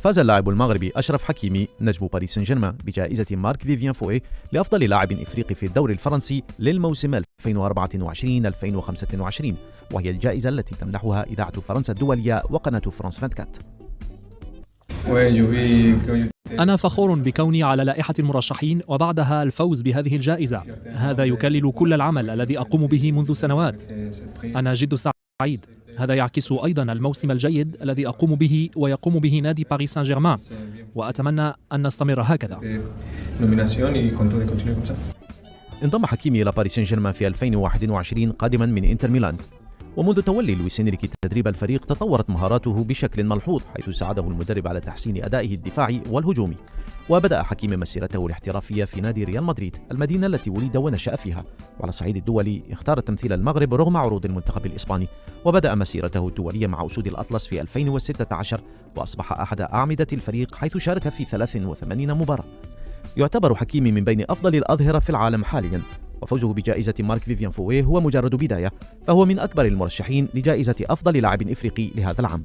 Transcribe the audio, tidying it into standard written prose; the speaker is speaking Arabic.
فاز اللاعب المغربي أشرف حكيمي نجم باريس سان جيرمان بجائزة مارك فيفيان فوي لأفضل لاعب إفريقي في الدوري الفرنسي للموسم 2024-2025، وهي الجائزة التي تمنحها إذاعة فرنسا الدولية وقناة فرانس 24. أنا فخور بكوني على لائحة المرشحين وبعدها الفوز بهذه الجائزة. هذا يكلل كل العمل الذي أقوم به منذ سنوات. أنا جد سعيد. هذا يعكس أيضا الموسم الجيد الذي أقوم به ويقوم به نادي باريس سان جيرمان، وأتمنى أن نستمر هكذا. انضم حكيمي إلى باريس سان جيرمان في 2021 قادما من إنتر ميلان، ومنذ تولي لويس إنريكي تدريب الفريق تطورت مهاراته بشكل ملحوظ، حيث ساعده المدرب على تحسين أدائه الدفاعي والهجومي. وبدأ حكيمي مسيرته الاحترافية في نادي ريال مدريد، المدينة التي ولد ونشأ فيها. وعلى الصعيد الدولي اختار تمثيل المغرب رغم عروض المنتخب الإسباني، وبدأ مسيرته الدولية مع أسود الأطلس في 2016، وأصبح أحد أعمدة الفريق حيث شارك في 83 مباراة. يعتبر حكيمي من بين أفضل الأظهرة في العالم حاليا، وفوزه بجائزة مارك فيفيان فوي هو مجرد بداية، فهو من أكبر المرشحين لجائزة أفضل لاعب إفريقي لهذا العام.